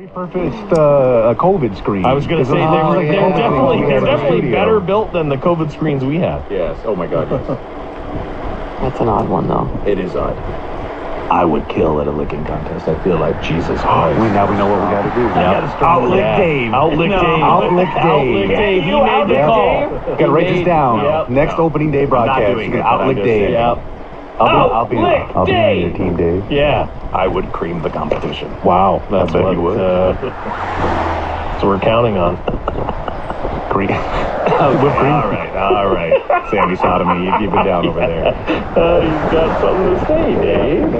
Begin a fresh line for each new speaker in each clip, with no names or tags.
Repurposed a COVID screen.
I was going to say, they're definitely better built than the COVID screens we have.
Yes. Oh my God, yes.
That's an odd one, though.
It is odd.
I would kill at a licking contest. I feel like Jesus Christ.
Now we know what we got to do.
Outlick Dave. Outlick Dave.
Outlick Dave.
Dave. He made the call.
Got to write this down. Next opening day broadcast. Outlick Dave.
Yep.
I'll be on your team, Dave.
Yeah.
I would cream the competition.
Wow. That's
bet
what
you would.
that's what we're counting on.
Cream.
All right. Sandy Sodomy, you've been down over there.
You've got something to say, Dave.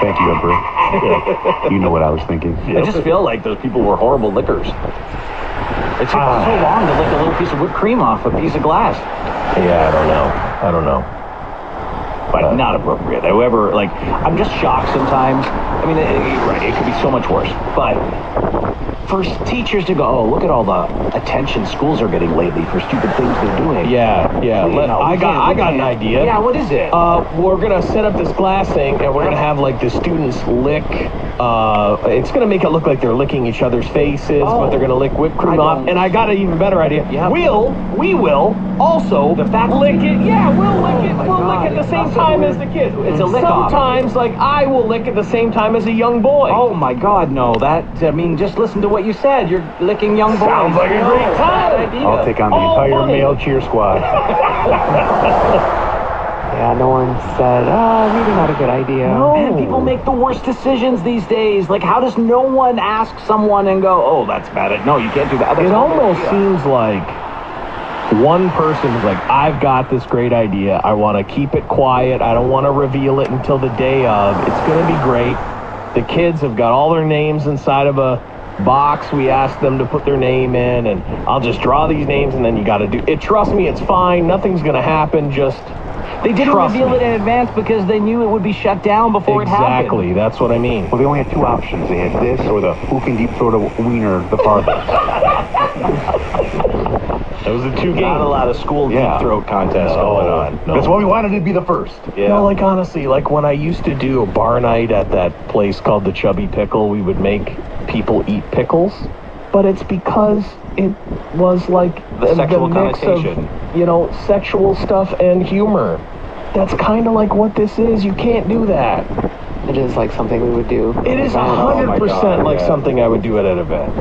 Thank you, Emperor. You know what I was thinking.
I just feel like those people were horrible lickers. It took so long to lick a little piece of whipped cream off a piece of glass.
Yeah, I don't know.
But not appropriate. However, like, I'm just shocked sometimes. I mean, you're right, it could be so much worse. But for teachers to go, oh, look at all the attention schools are getting lately for stupid things they're doing.
Yeah. I got an idea.
Yeah, what is it?
We're gonna set up this glass thing, and we're gonna have like the students lick. It's gonna make it look like they're licking each other's faces, but they're gonna lick whipped cream off. And I got an even better idea.
Yeah.
We will also lick it. Yeah, we'll lick it. We'll lick at the same time as the kids.
It's a lick off.
Sometimes, like I will lick at the same time as a young boy.
Oh my God, no! Just listen to what you said. You're licking young boys.
Sounds like a great time.
I'll take on the entire male cheer squad.
Yeah, no one said, maybe not a good idea.
No.
Man, people make the worst decisions these days. Like, how does no one ask someone and go, oh, that's bad. No, you can't do that.
It almost seems like one person is like, I've got this great idea. I want to keep it quiet. I don't want to reveal it until the day of. It's going to be great. The kids have got all their names inside of a box. We asked them to put their name in, and I'll just draw these names, and then you got to do it. Trust me, it's fine. Nothing's going to happen. Just
they didn't reveal it in advance because they knew it would be shut down before it happened.
Exactly. That's what I mean.
Well, they only had two options. They had this or the who can deep throat a wiener the farthest.
Those are two games.
Not a lot of school deep throat contests going on.
No. That's why we wanted to be the first.
Yeah.
No, like honestly, like when I used to do a bar night at that place called the Chubby Pickle, we would make people eat pickles. But it's because it was like
the sexual
mix
connotation.
Of, sexual stuff and humor. That's kind of like what this is. You can't do that.
It is like something we would do.
It is 100% like something I would do at an event.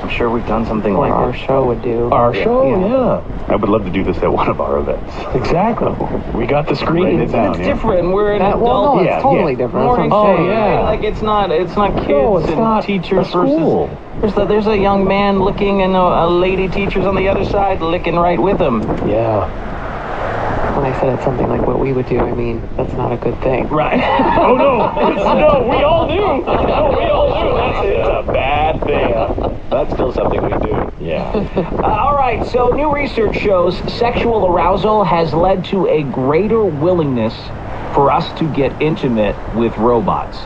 I'm sure we've done something
Or
like
our
this.
show would do.
Our show, yeah.
I would love to do this at one of our events.
Exactly. We got the screen.
Write it down,
It's different. We're an adult.
Well, no, it's totally different. That's what I'm saying.
yeah.
Like it's not kids
No, it's
and
not
teachers
a school.
versus. There's a young man licking and a lady teacher's on the other side licking right with him.
Yeah.
When I said it's something like what we would do, I mean, that's not a good thing.
Right.
Oh no, we all do. No, we all do. It's a bad thing.
That's still something we do.
Yeah.
All right, so new research shows sexual arousal has led to a greater willingness for us to get intimate with robots.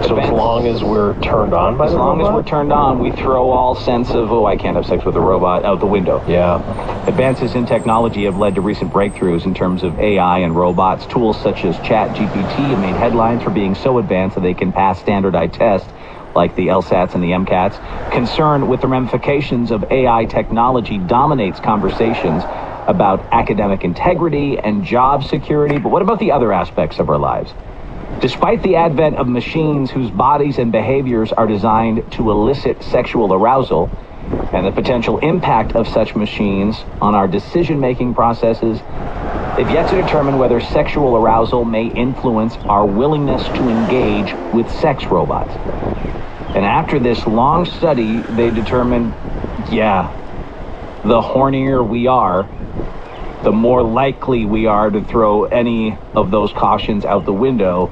So as long as we're turned on by
As
the
long as
robot?
we're turned on, we throw all sense of, I can't have sex with a robot, out the window.
Yeah.
Advances in technology have led to recent breakthroughs in terms of AI and robots. Tools such as ChatGPT have made headlines for being so advanced that they can pass standardized tests like the LSATs and the MCATs. Concern with the ramifications of AI technology dominates conversations about academic integrity and job security. But what about the other aspects of our lives? Despite the advent of machines whose bodies and behaviors are designed to elicit sexual arousal, and the potential impact of such machines on our decision-making processes, they've yet to determine whether sexual arousal may influence our willingness to engage with sex robots. And after this long study, they determined, the hornier we are, the more likely we are to throw any of those cautions out the window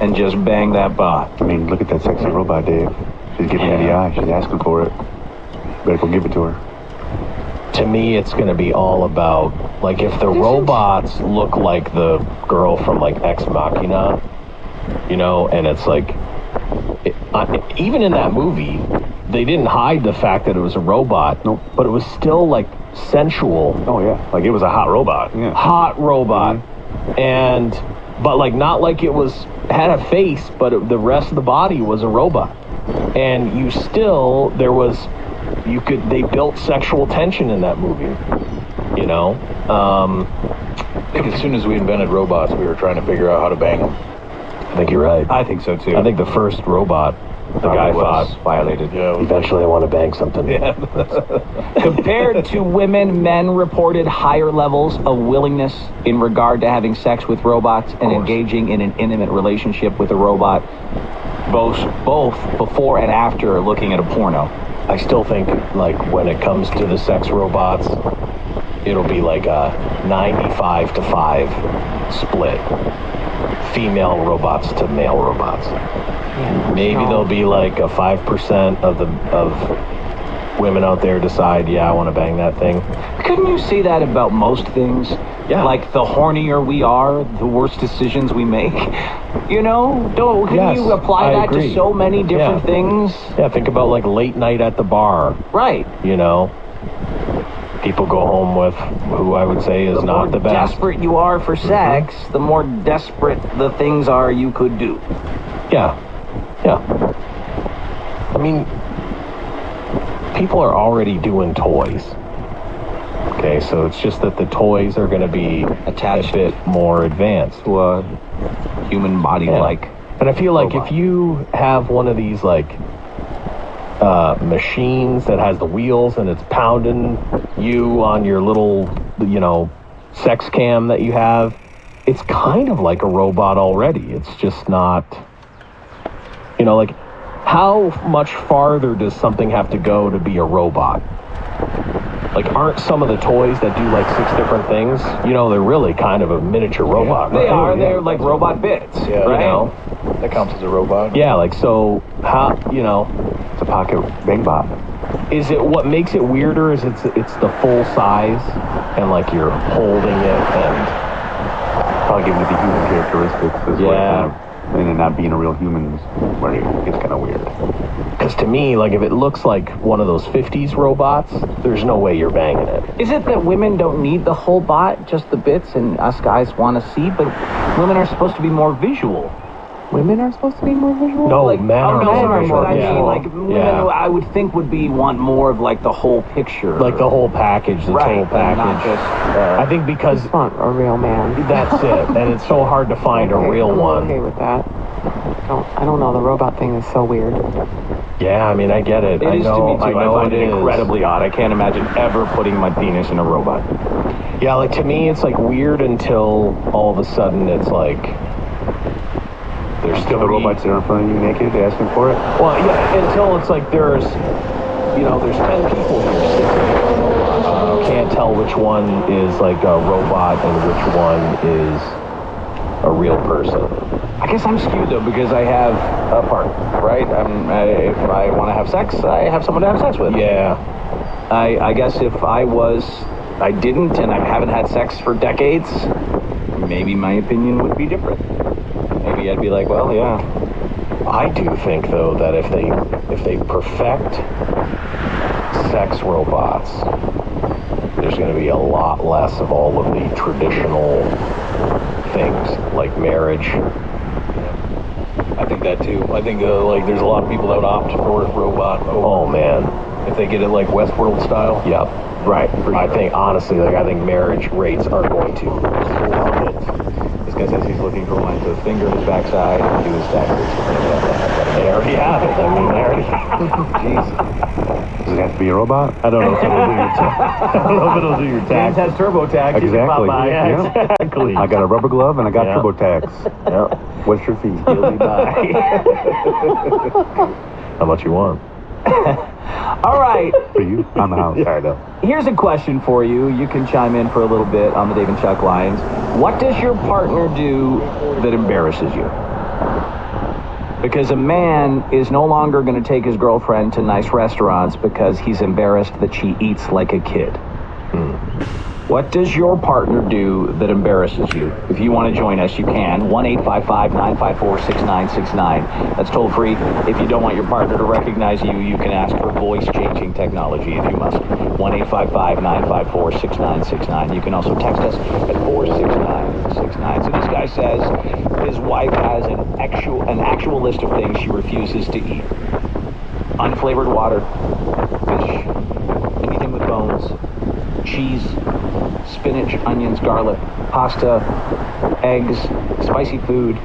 and just bang that bot.
I mean, look at that sexy robot, Dave. She's giving me the eye. She's asking for it. Better go give it to her.
To me, it's going to be all about, like, if the robots look like the girl from, like, Ex Machina, and it's like, even in that movie, they didn't hide the fact that it was a robot.
Nope.
But it was still, like, sensual.
Oh, yeah. Like it was a hot robot. Yeah.
Hot robot. And but like not like it was had a face, but the rest of the body was a robot. And you still they built sexual tension in that movie. You know,
I think as soon as we invented robots, we were trying to figure out how to bang them.
I think you're right.
I think so too.
I think the first robot, the guy
was
thought,
violated.
Yeah.
eventually I want to bang something.
Yeah.
Compared to women, men reported higher levels of willingness in regard to having sex with robots and engaging in an intimate relationship with a robot, both before and after looking at a porno.
I still think, like, when it comes to the sex robots, it'll be like a 95 to 5 split. Female robots to male robots.
Yeah,
Maybe
no.
there'll be like a 5% of women out there decide, yeah, I want to bang that thing.
Couldn't you see that about most things?
Yeah.
Like, the hornier we are, the worse decisions we make. You know? Couldn't
Yes,
you apply
I
that
agree.
to so many different
Yeah.
things?
Yeah, think about like late night at the bar,
Right.
you know? People go home with who I would say is
The
not
more
the best.
desperate you are for sex, the more desperate the things are you could do.
Yeah. Yeah. I mean, people are already doing toys. Okay, so it's just that the toys are going to be
Attached.
a bit more advanced.
To a human body like.
And I feel like
robot.
if you have one of these like machines that has the wheels and it's pounding you on your little, you know, sex cam that you have, it's kind of like a robot already. It's just not, you know, like how much farther does something have to go to be a robot? Like, aren't some of the toys that do like 6 different things, you know, they're really kind of a miniature robot,
They
right?
are.
Yeah.
They're like robot bits.
Yeah,
right?
You know?
That counts as a robot.
Yeah, like, so how, you know,
It's a pocket bang bot.
is it what makes it weirder is it's the full size and like you're holding it and
Probably giving it the human characteristics as
Yeah.
and it not being a real human is where it gets kind of weird.
because to me, like, if it looks like one of those 50s robots, there's no way you're banging it.
Is it that women don't need the whole bot, just the bits, and us guys want to see, but women are supposed to be more visual?
Women are supposed to be more visual?
No,
Like,
men are
no,
more
sorry,
visual.
what I
Yeah.
mean, like, women,
Yeah.
I would think would want more of like the whole picture.
Like the whole package, the total
Right, and not
package.
just,
I think because
I want a real man.
that's it, and it's so hard to find a
Okay,
real
I'm
one.
okay with that. I don't know. The robot thing is so weird.
Yeah, I mean, I get it.
It
I
is
know,
to me too.
I know
find
it
it
is.
incredibly odd. I can't imagine ever putting my penis in a robot.
Yeah, like to me, it's like weird until all of a sudden it's like there's
Still the robots there in front of you naked, asking for it.
Well, yeah, until it's like there's 10 people here sitting. You can't tell which one is like a robot and which one is a real person.
I guess I'm skewed though because I have a partner, right? If I want to have sex, I have someone to have sex with.
Yeah.
I guess if I didn't and I haven't had sex for decades, maybe my opinion would be different. Maybe I'd be like, well, yeah.
I do think though that if they perfect sex robots, there's going to be a lot less of all of the traditional things like marriage.
I think that too. I think like there's a lot of people that would opt for robot.
Oh man.
If they get it like Westworld style.
Yep. Right. I think honestly, I think marriage rates are going to plummet.
This guy says he's looking for one to finger his backside and do his taxes.
They already have it. I mean, they already.
Jeez.
Does it have to be a robot?
I don't know if it'll do your I don't know if it'll do your
James
tax.
has TurboTax. He can pop
Exactly.
by.
Yeah,
Yeah.
exactly.
I got a rubber glove and I got
Yeah.
TurboTax.
Yep.
What's your fee?
He'll be by.
How much you want?
All right.
For you? I'm out. Sorry though.
Here's a question for you. You can chime in for a little bit on the Dave and Chuck lines. What does your partner do that embarrasses you? Because a man is no longer going to take his girlfriend to nice restaurants because he's embarrassed that she eats like a kid. What does your partner do that embarrasses you? If you want to join us, you can. 1-855-954-6969. That's toll free. If you don't want your partner to recognize you, you can ask for voice-changing technology if you must. 1-855-954-6969. You can also text us at 469 69. So this guy says his wife has an actual list of things she refuses to eat. Unflavored water, fish, anything with bones, cheese, spinach, onions, garlic, pasta, eggs, spicy food,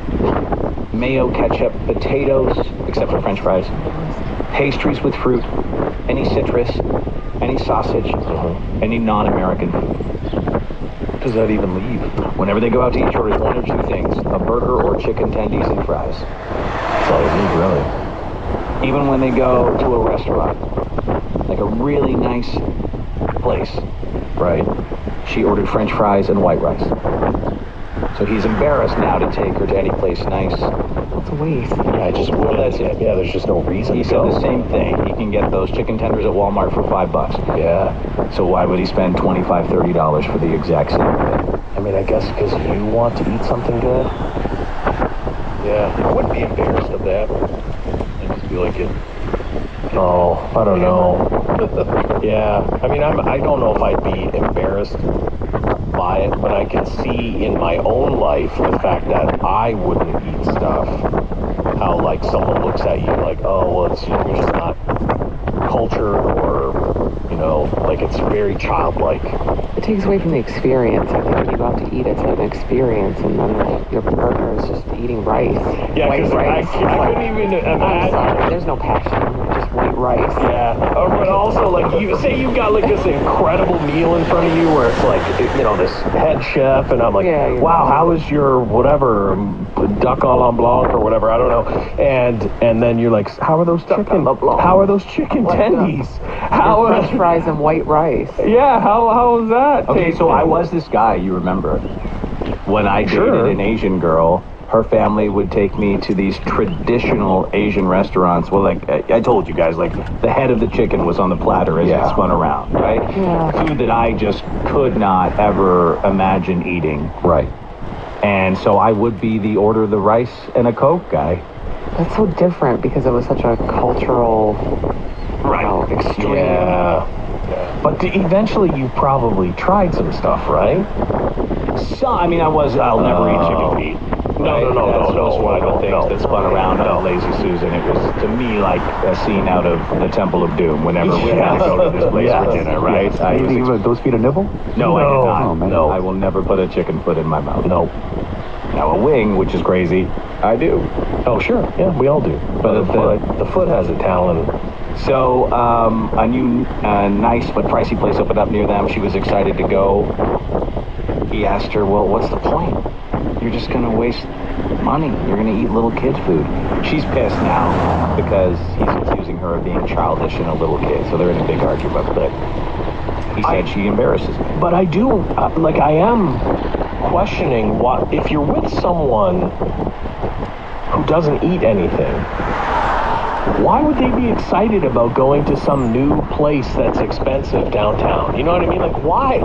mayo, ketchup, potatoes, except for French fries, pastries with fruit, any citrus, any sausage, any non-American food.
Does that even leave?
Whenever they go out to eat, she orders one or two things: a burger or chicken tendies and fries.
That's all you need, really.
Even when they go to a restaurant, like a really nice place,
Right.
she ordered French fries and white rice. So he's embarrassed now to take her to any place nice.
It's a waste.
Yeah, I just
Well, that's it.
Yeah, there's just no reason
He
to
said
go.
the same thing. He can get those chicken tenders at Walmart for $5.
Yeah.
So why would he spend $25, $30 for the exact same thing?
I mean, I guess because you want to eat something good.
Yeah, I wouldn't be embarrassed of that. I just feel like it.
Oh, I don't know. Yeah, I mean, I don't know if I'd be embarrassed by it, but I can see in my own life the fact that I wouldn't eat stuff. How like someone looks at you like, oh, well, it's you're just not cultured, or like it's very childlike.
It takes away from the experience. I think when you go out to eat, it's an experience, and then if your partner is just eating rice,
Yeah,
white
because
rice.
I couldn't even
I'm
imagine.
sorry, there's no passion, just white rice.
Yeah, but also like you say you've got like this incredible meal in front of you where it's like this head chef, and I'm like,
Yeah, you're
wow,
right.
how is your whatever duck à la blanc or whatever, I don't know, and then you're like, how are those chicken? How are those chicken tendies? How
French fries and white rice.
Yeah, how is that?
Okay, so I was this guy, you remember. When I dated
Sure.
an Asian girl, her family would take me to these traditional Asian restaurants. Well, like I told you guys, like the head of the chicken was on the platter as it spun around, right?
Yeah.
Food that I just could not ever imagine eating.
Right.
And so I would be the order the rice and a Coke guy.
That's so different because it was such a cultural, extreme.
Yeah. But eventually you probably tried some stuff, right?
So, I mean, I'll never eat chicken feet. That's one of the things that spun around on Lazy Susan. It was, to me, like a scene out of the Temple of Doom whenever we had to go to this place for dinner, right? I
You
was
think give those feet a nibble?
No, I did not.
Oh, man.
No, I will never put a chicken foot in my mouth.
No.
Now, a wing, which is crazy, I do.
Oh, sure. Yeah, we all do. But the foot has a talon.
So, a new, nice but pricey place opened up near them. She was excited to go. He asked her, well, what's the point? You're just going to waste money. You're going to eat little kids' food. She's pissed now because he's accusing her of being childish and a little kid. So they're in a big argument. But he said she embarrasses me.
But I do, I am questioning what, if you're with someone who doesn't eat anything, why would they be excited about going to some new place that's expensive downtown? You know what I mean? Like, why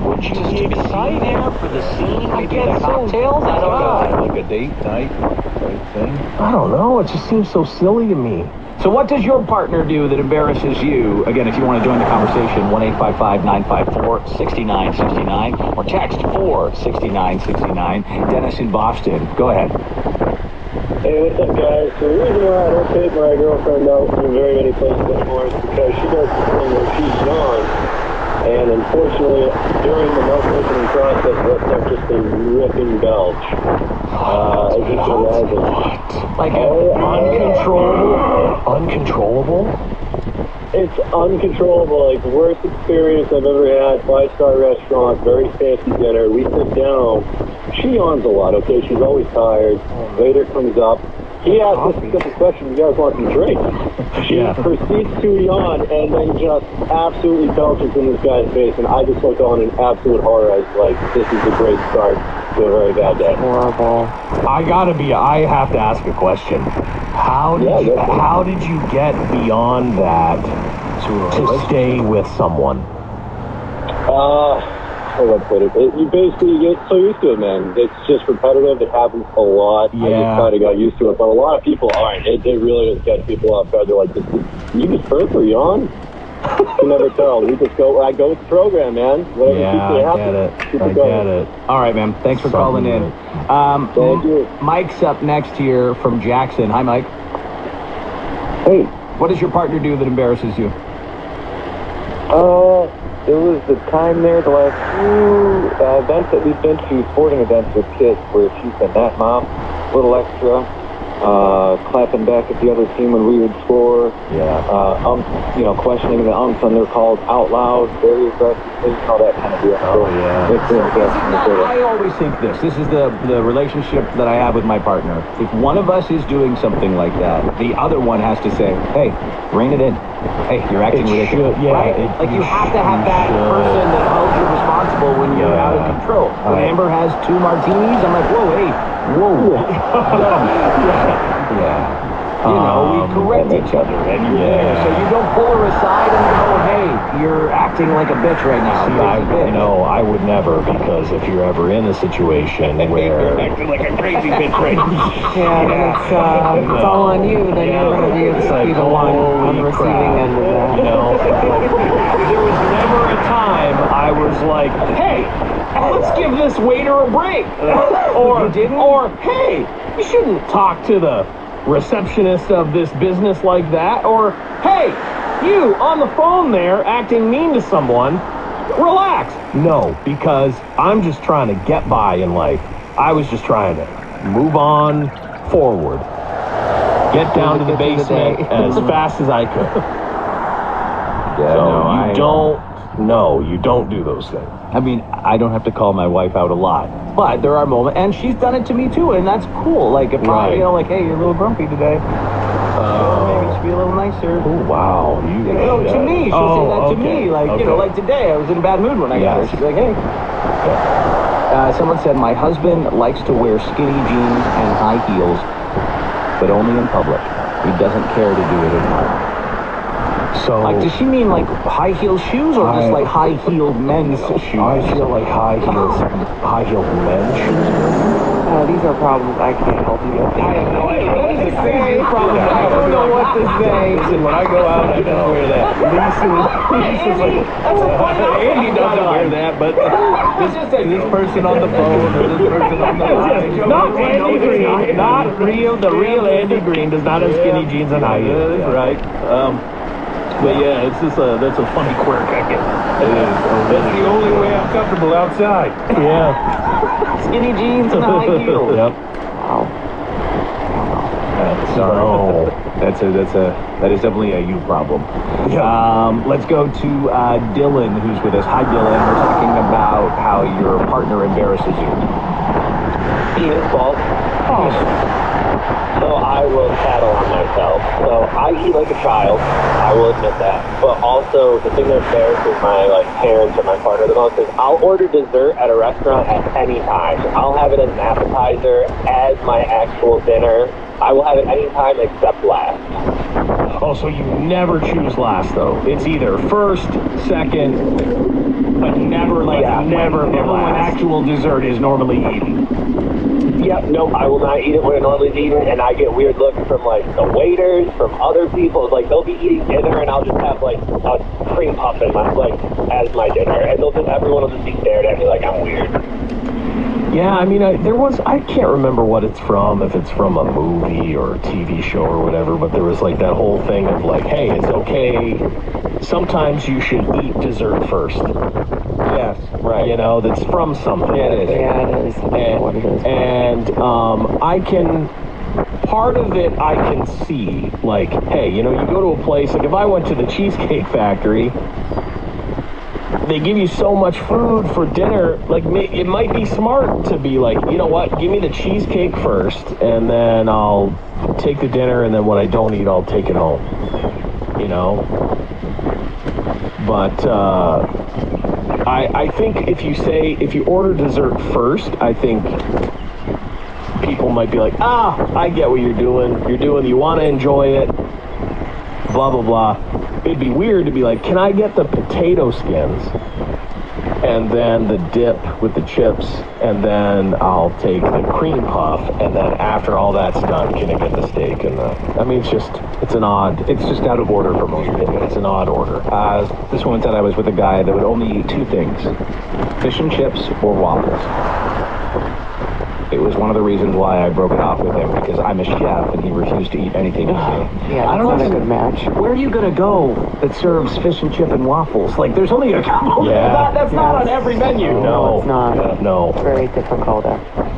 would you be excited?
For the scene,
I
maybe
get
the
so-
cocktails, I don't know.
Like a date night type thing.
I don't know. It just seems so silly to me.
So what does your partner do that embarrasses you? Again, if you want to join the conversation, 1-855-954-6969 or text 46969. Dennis in Boston. Go ahead.
Hey, what's up, guys? So the reason why I don't take my girlfriend out to very many places anymore is because she does this thing where she yawns, and unfortunately, during the milk opening process, lets out just a ripping belch. As you can imagine.
Like uncontrollable?
It's uncontrollable, like the worst experience I've ever had. 5-star restaurant, very fancy dinner. We sit down. She yawns a lot, okay? She's always tired. Waiter comes up. He asks us a simple question, you guys want some drink? She proceeds to yawn and then just absolutely belches in this guy's face, and I just look on in absolute horror. I was like, this is a great start to a very bad day.
Horrible.
I have to ask a question. How did you get beyond that to stay with someone?
How do I put it? You basically get so used to it, man. It's just repetitive. It happens a lot. I just kind of got used to it. But a lot of people aren't. It really does catch people off guard. They're like, you just burp or yawn? You can never tell. I go with the program, man. Whatever keeps me happy.
I get it.
All right, man. Thanks for calling in.
Thank you.
Mike's up next here from Jackson. Hi, Mike.
Hey,
What does your partner do that embarrasses you?
it was the time there, the last few events that we've been to, sporting events with kids, where she's been that mom, a little extra, clapping back at the other team when we would score, questioning the umps on their calls out loud, very aggressive, all that kind of deal.
I always think this is the relationship that I have with my partner. If one of us is doing something like that, the other one has to say, hey, rein it in. Hey, you're acting ridiculous. Right? You have to have that person that holds you responsible when you're out of control. When Amber has 2 martinis, I'm like, whoa, hey, whoa. You know, we correct each other. And so you don't pull her aside and go, hey, you're acting like a bitch right now.
I would never, because if you're ever in a situation where
You're acting like a crazy bitch right now.
It's all on you. Then you're going to be the one on the receiving end of that.
You know, there was never a time I was like, hey, let's give this waiter a break. Or hey, you shouldn't talk to the receptionist of this business like that. Or hey, you on the phone there acting mean to someone, relax. No, because I'm just trying to get by in life. I was just trying to move on forward, get down to the basement as fast as I could. You don't do those things.
I mean, I don't have to call my wife out a lot, but there are moments, and she's done it to me too, and that's cool. Like if I, hey, you're a little grumpy today. Maybe just be a little nicer.
Oh wow,
to me, she'll say that to me. Like like today, I was in a bad mood when I got her. She'd be like, hey. Someone said my husband likes to wear skinny jeans and high heels, but only in public. He doesn't care to do it at home.
So,
like, does she mean like high heel shoes or just like high heeled men's shoes?
I feel like high heeled men's shoes.
These are problems I can't help you with.
I have no idea.
That is a serious problem. I don't know what to say.
Listen, when I go out, I don't wear that.
Lisa's like, that's a fun outfit.
Andy doesn't wear that, but this person on the phone or this person on the line.
Not Andy Green. Not real. The real Andy Green does not have skinny jeans and high heels.
That's right. But yeah, it's just that's a funny quirk I get. It is. That's the only way I'm comfortable outside.
Yeah.
Skinny jeans and high heels.
Yep.
Wow.
That is definitely a you problem. Let's go to Dylan, who's with us. Hi, Dylan. We're talking about how your partner embarrasses you.
His fault. So I will tattle on myself. So I eat like a child. I will admit that. But also, the thing that embarrasses my parents or my partner the most is I'll order dessert at a restaurant at any time. I'll have it as an appetizer, as my actual dinner. I will have it any time except last.
Oh, so you never choose last though. It's either first, second, but never never when actual dessert is normally eaten.
Yep, no, I will not eat it when it normally is eaten, and I get weird looks from the waiters, from other people. Like they'll be eating dinner, and I'll just have a cream puff in my as my dinner, and everyone will just be staring at me like I'm weird.
Yeah, I mean, I can't remember what it's from, if it's from a movie or a TV show or whatever, but there was that whole thing of hey, it's okay, sometimes you should eat dessert first.
Yes, right.
You know, that's from something.
Yeah, it is.
Yeah, it is.
And I can, part of it I can see, hey, you go to a place, if I went to the Cheesecake Factory, they give you so much food for dinner, it might be smart to be you know what, give me the cheesecake first, and then I'll take the dinner, and then what I don't eat, I'll take it home. But I think if you order dessert first, I think people might be I get what you're doing. You want to enjoy it, blah, blah, blah. It'd be weird to be like, can I get the potato skins? And then the dip with the chips, and then I'll take the cream puff, and then after all that's done, can I get the steak and the... I mean, it's just out of order for most people. It's an odd order.
This woman said I was with a guy that would only eat two things, fish and chips or waffles. It was one of the reasons why I broke it off with him, because I'm a chef and he refused to eat anything with me.
Yeah,
I don't
that's
know
not a good match.
Where are you going to go that serves fish and chip and waffles? Like, there's only a couple.
Yeah.
That's not on every menu.
No.
It's not.
Yeah, no.
It's very difficult.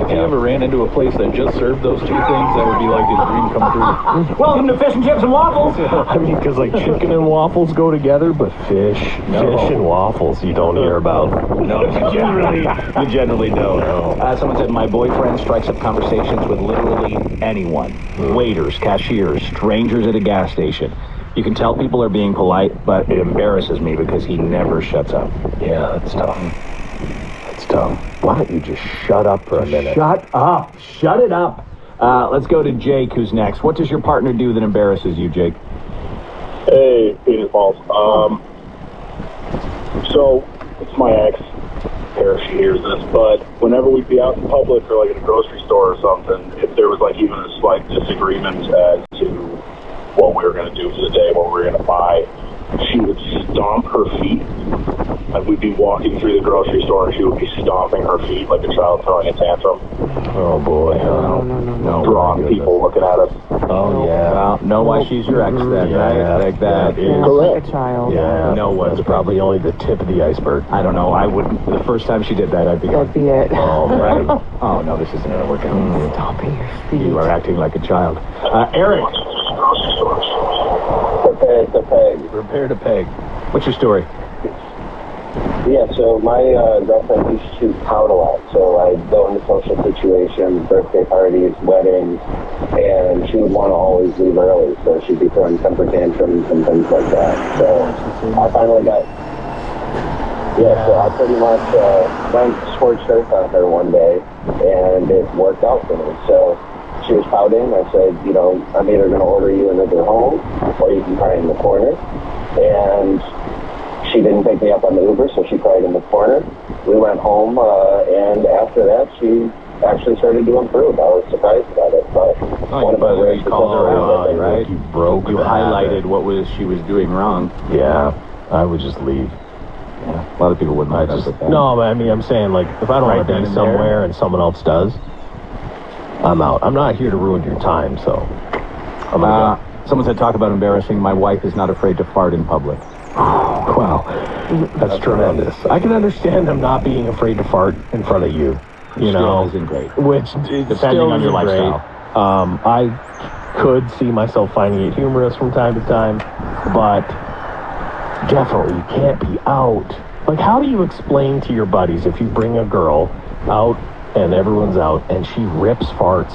If you ever ran into a place that just served those two things, that would be like his dream come true.
Welcome to fish and chips and waffles.
I mean, because like chicken and waffles go together, but fish and waffles you don't hear about.
No, you generally don't. Someone said, my boyfriend strikes up conversations with literally anyone. Waiters, cashiers, strangers at a gas station. You can tell people are being polite, but it embarrasses me because he never shuts up.
Yeah, that's tough. That's tough. Why don't you just shut up for a minute?
Shut up. Shut it up. Let's go to Jake, who's next. What does your partner do that embarrasses you, Jake?
Hey, Peter Falls. So, it's my ex. If she hears this, but whenever we'd be out in public or like at a grocery store or something, if there was like even a slight disagreement as to what we were going to do for the day, what we were going to buy, she would stomp her feet. Like we'd be walking through the grocery store and she would be stomping her feet like a child throwing a tantrum.
Oh boy.
No.
Wrong people looking at us.
Oh yeah.
Well, know why she's your ex then, right? Like that.
Yeah,
Correct.
like a child.
Yeah.
No one's
That's probably only the tip of the iceberg.
I don't know. I wouldn't. The first time she did that, I'd be
That'd
going,
be it.
oh, right. Oh, no, this isn't going to work out.
Stomping your feet.
You are acting like a child. Eric.
Prepare to peg.
Prepare to peg. What's your story?
Yeah, so my girlfriend used to pout a lot. So I'd go into social situations, birthday parties, weddings, and she would want to always leave early. So she'd be throwing temper tantrums and things like that. So I finally got... Yeah, so I pretty much went scorched earth on her one day, and it worked out for me. So she was pouting. I said, you know, I'm either going to order you another home, or you can cry in the corner. And she didn't pick me up on the Uber, so she cried in the corner. We went home, and after that, she actually started to improve. I was surprised about it, but one of my rare
right?
You broke.
You
the
highlighted
habit.
what she was doing wrong.
Yeah, I would just leave.
Yeah, a lot of people wouldn't.
No, but I mean, I'm saying like if I don't want to be somewhere and someone else does, I'm out. I'm not here to ruin your time, so I'm gonna go.
Someone said, talk about embarrassing. My wife is not afraid to fart in public.
Wow, that's tremendous. I can understand them not being afraid to fart in front of you. You know,
isn't great.
Which
Depending on your lifestyle.
I could see myself finding it humorous from time to time, but definitely you can't be out. Like, how do you explain to your buddies if you bring a girl out and everyone's out and she rips farts?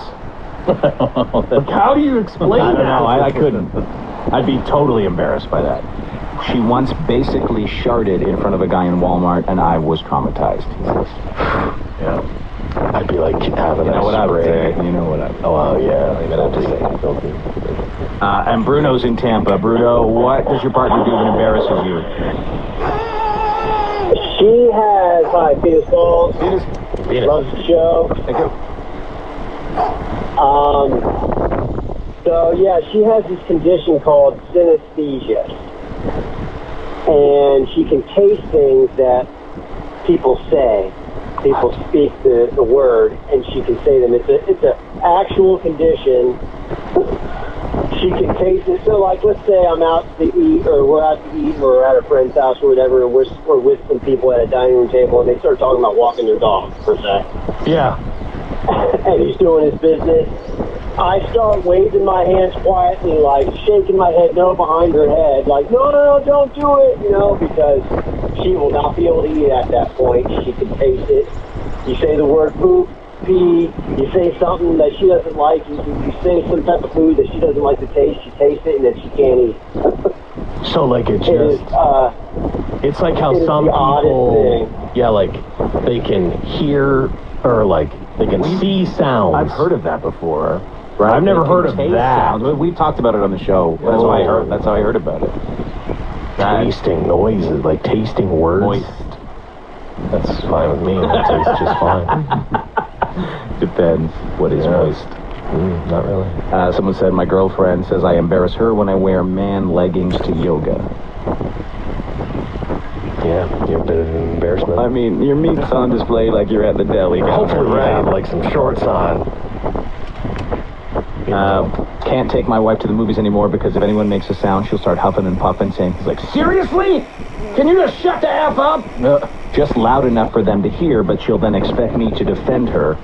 Like, how do you explain
I
that?
don't know. I couldn't. I'd be totally embarrassed by that. She once basically sharted in front of a guy in Walmart, and I was traumatized.
Yeah. I'd be like, having
You know what I would say.
spray.
You know what I would say.
Oh, yeah. I have to say.
And Bruno's in Tampa. Bruno, what does your partner do that embarrasses you?
She has, hi, Peter Falls.
Venus.
Loves the show.
Thank you.
So yeah, she has this condition called synesthesia. And she can taste things that people say. People speak the word, and she can say them. It's an actual condition. She can taste it. So, like, let's say I'm out to eat, or we're out to eat, or we're at a friend's house, or whatever, and we're with some people at a dining room table, and they start talking about walking their dog, per se.
Yeah.
And he's doing his business. I start waving my hands quietly, like shaking my head no behind her head, like, no, don't do it, you know, because she will not be able to eat at that point. She can taste it. You say the word poop, pee, you say something that she doesn't like, you say some type of food that she doesn't like to taste, she tastes it, and then she can't eat.
So, like, it's
It is,
just... It's like how
it is
some
the oddest
people...
thing.
Yeah, like, they can hear, or, like, they can see sounds.
I've heard of that before. Right?
I've never
They
heard
can
of
taste
that.
sounds. We've talked about it on the show. That's
Oh.
why I heard. That's how I heard about it.
Tasting noises, like tasting words.
Moist.
That's fine with me. It tastes just fine.
Depends. What is moist?
Not really.
Someone said my girlfriend says I embarrass her when I wear man leggings to yoga.
Yeah, you're a bit of an embarrassment.
I mean, your meat's on display like you're at the deli.
Hopefully you have like some shorts on.
Can't take my wife to the movies anymore because if anyone makes a sound, she'll start huffing and puffing, saying, he's like, seriously? Can you just shut the F up? Just loud enough for them to hear, but she'll then expect me to defend her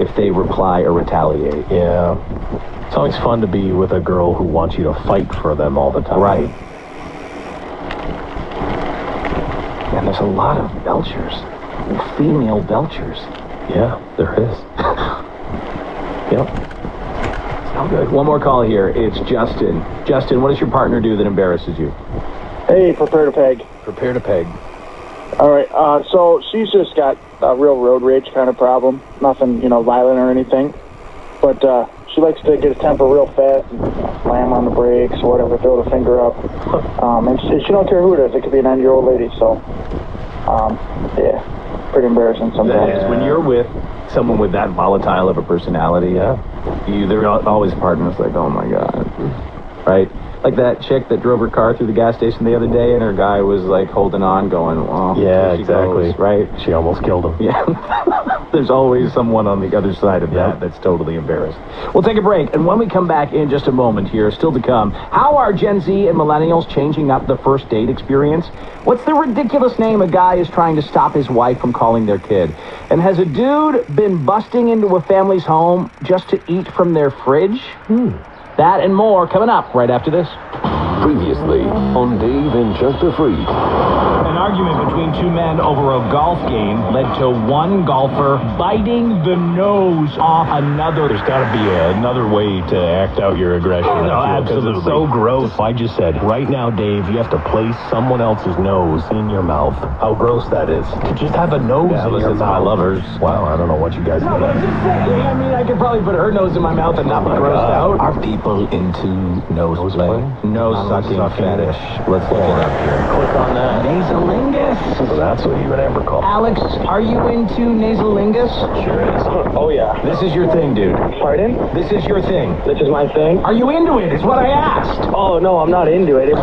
if they reply or retaliate.
Yeah. It's always fun to be with a girl who wants you to fight for them all the time.
Right. And there's a lot of belchers. Female belchers.
Yeah, there is. Yep.
Oh, good. One more call here. It's Justin. Justin, what does your partner do that embarrasses you?
Hey, prepare to peg.
Prepare to peg.
All right, so she's just got a real road rage kind of problem. Nothing, violent or anything. But she likes to get a temper real fast and slam on the brakes or whatever, throw the finger up. And she don't care who it is. It could be a 90-year-old lady. So, yeah, pretty embarrassing sometimes.
When you're with someone with that volatile of a personality, they're always a partner that's like, oh my God. Right? Like that chick that drove her car through the gas station the other day and her guy was like holding on going, well,
Yeah,
here she
exactly.
goes, right?
She almost killed him.
Yeah. There's always someone on the other side of that that's totally embarrassed. We'll take a break, and when we come back in just a moment here, still to come, how are Gen Z and millennials changing up the first date experience? What's the ridiculous name a guy is trying to stop his wife from calling their kid? And has a dude been busting into a family's home just to eat from their fridge? That and more coming up right after this.
Previously on Dave and Chuck the Freak.
An argument between two men over a golf game led to one golfer biting the nose off another.
There's got to be another way to act out your aggression.
Oh, no,
I feel, 'cause
absolutely.
It's so gross.
I just said, right now, Dave, you have to place someone else's nose in your mouth. How gross that is. To just have a nose in your
listen to my
mouth.
lovers.
Wow, I don't know what you guys do.
I mean, I could probably put her nose in my mouth and not be grossed out.
Are people into nose play?
Nose sucking fetish. Let's look it up here.
Click on that.
Nasolingus.
So that's what you and Amber call.
Alex, are you into nasolingus?
Sure is.
Oh, yeah.
This is your thing, dude.
Pardon?
This is your thing.
This is my thing?
Are you into it? Is what I asked.
Oh, no, I'm not into it. No.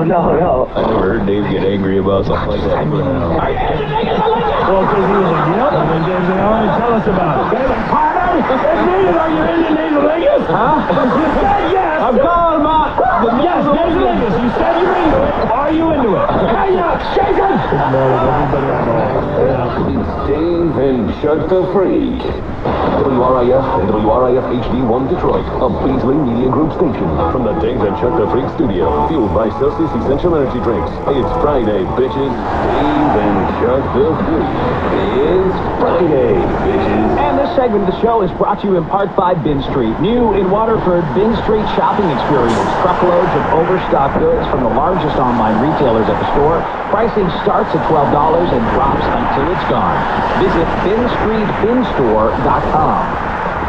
I never heard Dave get angry about something like that.
Well,
because he was like, yep. And then Dave's like, all right, tell us about it.
Pardon? Are you into nasolingus? Huh? You said yes. I'm calling him out. Yes, nasolingus. You said you're into it. Are you into it? Hey, Jason!
It's Dave and Chuck the Freak. WRIF and WRIF HD1 Detroit, a Beasley Media Group station.
From the Dave and Chuck the Freak studio, fueled by Celsius Essential Energy Drinks. It's Friday, bitches.
Dave and Chuck the Freak. It's Friday, bitches.
And this segment of the show is brought to you in part by Bin Street. New in Waterford, Bin Street shopping experience. Truckloads of overstock goods from the largest online retailers at the store. Pricing starts at $12 and drops until it's gone. Visit BinStreetBinStore.com.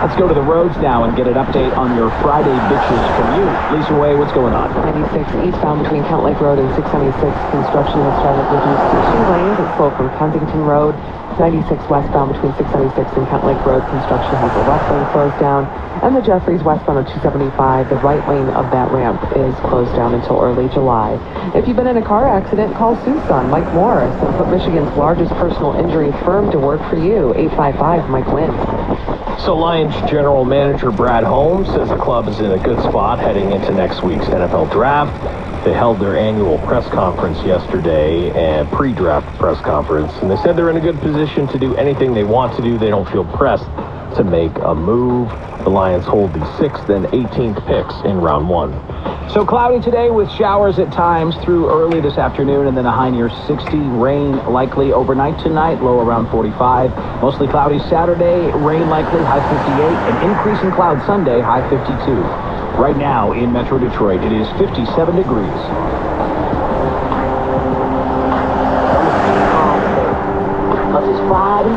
Let's go to the roads now and get an update on your Friday bitches commute. Lisa Way, what's going on?
96 eastbound between Kent Lake Road and 696. Construction has started reduced to 2 lanes. It's slow from Kensington Road. 96 westbound between 696 and Kent Lake Road. Construction has the left lane closed down. And the Jeffries westbound of 275, the right lane of that ramp is closed down until early July. If you've been in a car accident, call Susan, Mike Morris, and put Michigan's largest personal injury firm to work for you. 855-MIKE-WIN.
So Lions general manager Brad Holmes says the club is in a good spot heading into next week's NFL draft. They held their annual press conference yesterday and pre-draft press conference, and they said they're in a good position to do anything they want to do. They don't feel pressed to make a move. The Lions hold the 6th and 18th picks in round 1.
So cloudy today with showers at times through early this afternoon and then a high near 60. Rain likely overnight tonight, low around 45. Mostly cloudy Saturday, rain likely, high 58. An increase in cloud Sunday, high 52. Right now in Metro Detroit, it is 57 degrees.
Cause it's Friday.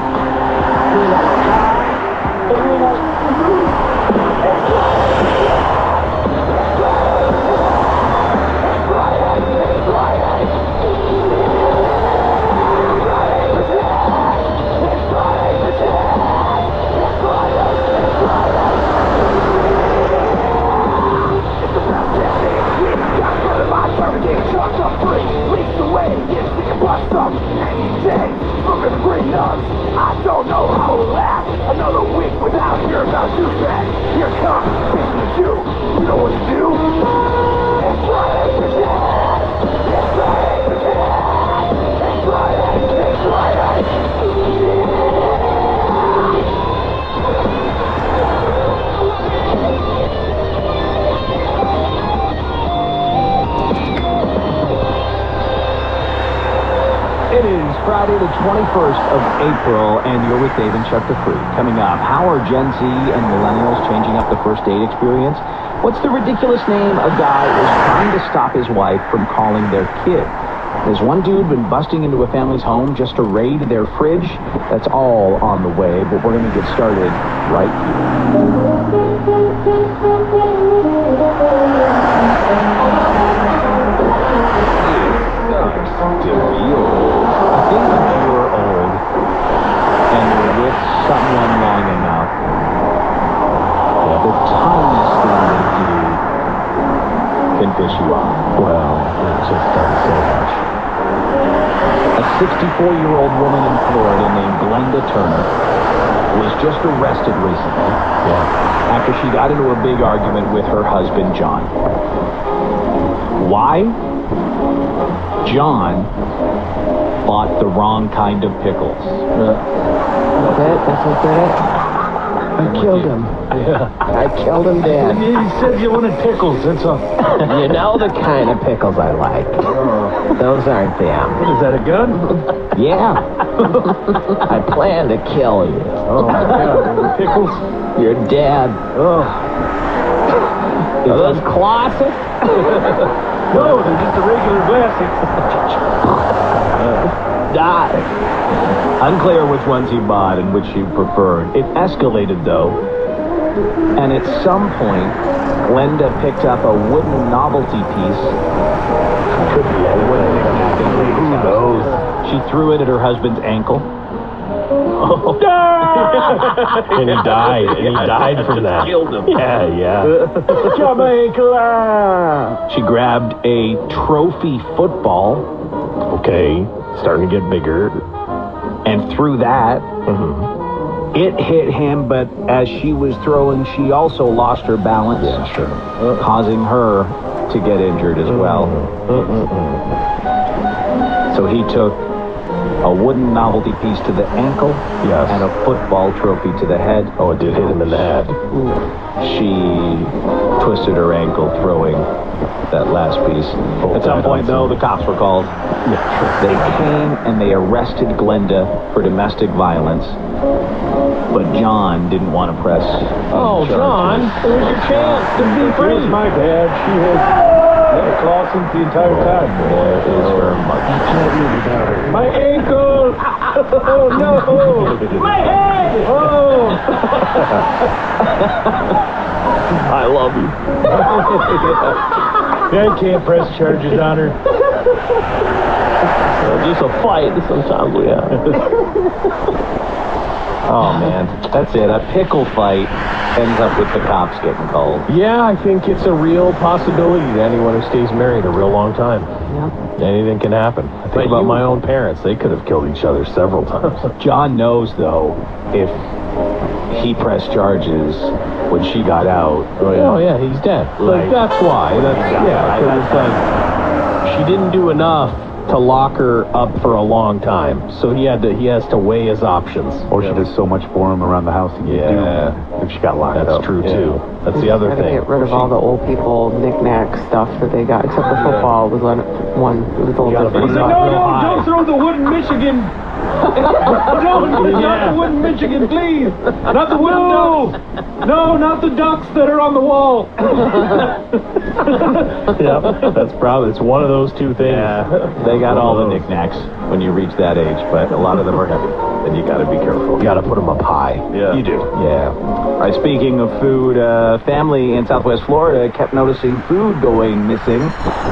You know what to do?
It is Friday the 21st of April, and you're with Dave and Chuck the Freak. Coming up, how are Gen Z and millennials changing up the first date experience? What's the ridiculous name a guy is trying to stop his wife from calling their kid? Has one dude been busting into a family's home just to raid their fridge? That's all on the way, but we're going to get started right I think if you're old and you're with someone long enough, the tiniest thing they do can piss you off.
Well, it just does so much.
A 64-year-old woman in Florida named Glenda Turner was just arrested recently after she got into a big argument with her husband, John. Why? John bought the wrong kind of pickles.
That's it? That's what did it? I killed him.
Yeah.
I killed him dead.
You said you wanted pickles, that's all.
You know the kind of pickles I like. Those aren't them.
Is that a gun?
Yeah. I plan to kill you.
Oh, my God. The pickles?
You're dead.
Oh.
Are those classic?
No, they're just a regular classic.
Die.
Unclear which ones he bought and which he preferred. It escalated, though, and at some point, Glenda picked up a wooden novelty piece.
Could be anything. Who knows?
She threw it at her husband's ankle.
And he died. And he died from that.
Killed him.
Yeah.
She grabbed a trophy football.
Okay. Starting to get bigger.
And threw that.
Mm-hmm.
It hit him, but as she was throwing, she also lost her balance.
Yeah, sure.
Causing her to get injured as well. So he took a wooden novelty piece to the ankle and a football trophy to the head.
Oh, it did hit him in the head.
She twisted her ankle throwing that last piece. At some point, though, the cops were called.
Yeah, sure.
They came and they arrested Glenda for domestic violence, but John didn't want to press.
Oh, John, there's your chance to be
Here's
free.
my bad. She has had a claw since the entire time.
There is her mother.
My ankle! Oh, no! My head! Oh!
I love you.
I can't press charges on her.
Just a fight sometimes we have.
Oh, man. That's it. A pickle fight ends up with the cops getting called.
Yeah, I think it's a real possibility to anyone who stays married a real long time.
Yep.
Anything can happen. I think about my own parents. They could have killed each other several times.
John knows, though, if he pressed charges when she got out.
Oh yeah, he's dead. Like, that's why. Because it's like she didn't do enough to lock her up for a long time, so he has to weigh his options.
Or she does so much for him around the house to get
If she got locked up. That's true too. That's the other
Trying to
thing.
get rid of all the old people knick-knack stuff that they got, except the football was one. It was a little different.
No, don't throw the wooden Michigan. Not the wooden Michigan, please. Not the wooden ducks. No, not the ducks that are on the wall.
It's one of those two things.
They got all the knickknacks when you reach that age, but a lot of them are heavy, and you got to be careful.
You got to put them up high.
Yeah.
You do.
Yeah. All right, speaking of food, family in Southwest Florida kept noticing food going missing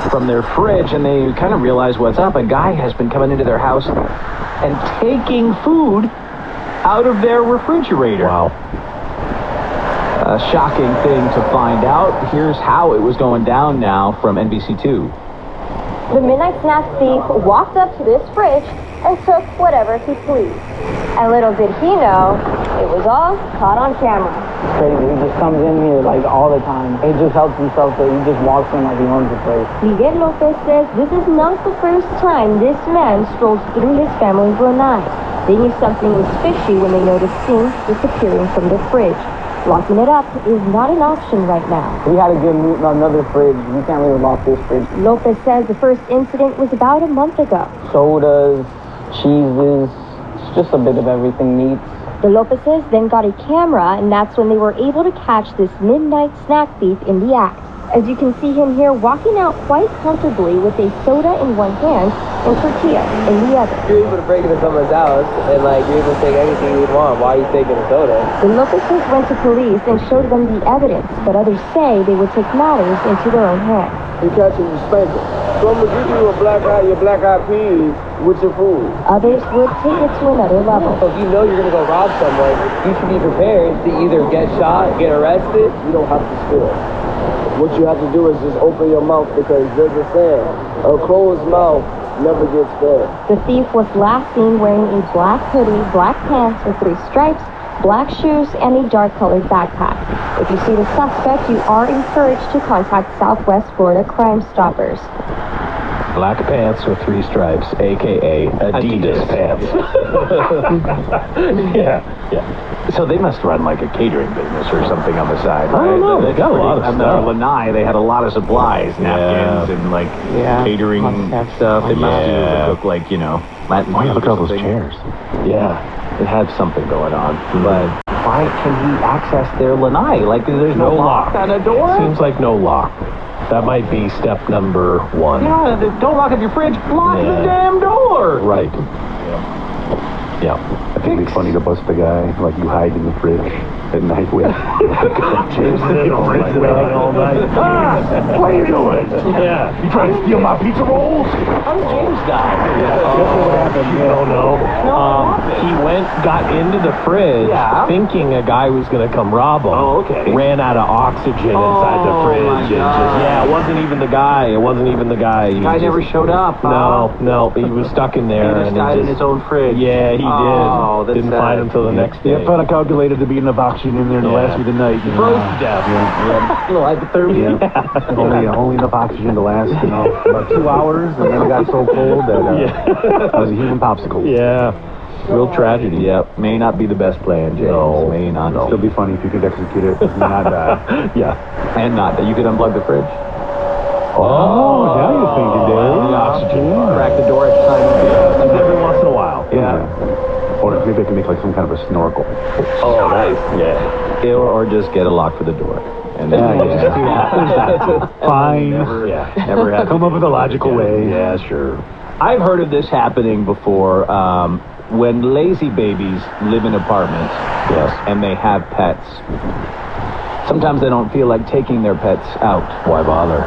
from their fridge, and they kind of realized what's up. A guy has been coming into their house and taking food out of their refrigerator.
Wow.
A shocking thing to find out. Here's how it was going down now from NBC2.
The midnight snack thief walked up to this fridge and took whatever he pleased. And little did he know, it was all caught on camera.
It's crazy. He just comes in here like all the time. He just helps himself, so he just walks in like he owns the place.
Miguel Lopez says this is not the first time this man strolls through his family's lanai. They knew something was fishy when they noticed things disappearing from the fridge. Locking it up is not an option right now.
We had to get another fridge. We can't leave lock this fridge.
Lopez says the first incident was about a month ago.
Sodas, cheeses, it's just a bit of everything neat.
The Lopezes then got a camera, and that's when they were able to catch this midnight snack thief in the act. As you can see him here walking out quite comfortably with a soda in one hand and tortillas in the other.
You're able to break into someone's house and you're able to take anything you want. Why are you taking a soda?
The Lopezes went to police and showed them the evidence, but others say they would take matters into their own hands.
You catch him, you spank him. So I'm gonna give you your black eyed peas with your food.
Others would take it to another level.
So if you know you're gonna go rob someone, you should be prepared to either get shot, get arrested. You don't have to steal. What you have to do is just open your mouth, because there's a saying, a closed mouth never gets fed.
The thief was last seen wearing a black hoodie, black pants with 3 stripes, black shoes, and a dark-colored backpack. If you see the suspect, you are encouraged to contact Southwest Florida Crime Stoppers.
Black pants with 3 stripes, a.k.a. Adidas pants. yeah. So they must run like a catering business or something on the side, right?
I don't know.
They got a lot of
on
stuff.
the Lanai, they had a lot of supplies, napkins, and like catering stuff. They must do look like, Latin.
Oh, yeah, look at all those chairs.
Yeah, it had something going on. But why can he access their Lanai? Like, there's no lock on a door?
Seems like no lock. That might be step number 1.
Yeah, don't lock up your fridge. Lock the damn door.
Right. Yeah.
I think it'd be funny to bust the guy, like you hide in the fridge at night with.
James in the fridge waiting all night.
What are you doing?
Yeah.
You trying to steal my pizza rolls?
How did James die?
What happened? You don't know. He got into the fridge thinking a guy was going to come rob him.
Oh, okay.
Ran out of oxygen inside the fridge. And it wasn't even the guy. It wasn't even the guy.
The guy never showed up.
No. He was stuck in there.
He just died in his own fridge.
Yeah, he did.
Oh, that's
Didn't
sad.
find him till the next day.
Yeah, but I calculated to be enough oxygen in there to last me the night.
Froze to death.
Yeah.
A little hypothermia.
Only enough oxygen to last, about 2 hours, and then it got so cold that I was a human popsicle.
Yeah. Real tragedy.
Yeah, may not be the best plan, James.
No.
May not.
It'd still be funny if you could execute it and not die.
Yeah.
And not that you could unplug the fridge.
Oh, now you're thinking, Dave.
The oxygen.
Crack the door at time.
Every once in a while.
Yeah.
Or maybe I can make like some kind of a snorkel.
Oh, nice. Yeah.
Or just get a lock for the door. And then
Fine.
never had
Come up with a logical way.
Yeah, sure. I've heard of this happening before. When lazy babies live in apartments, and they have pets, sometimes they don't feel like taking their pets out.
Why bother?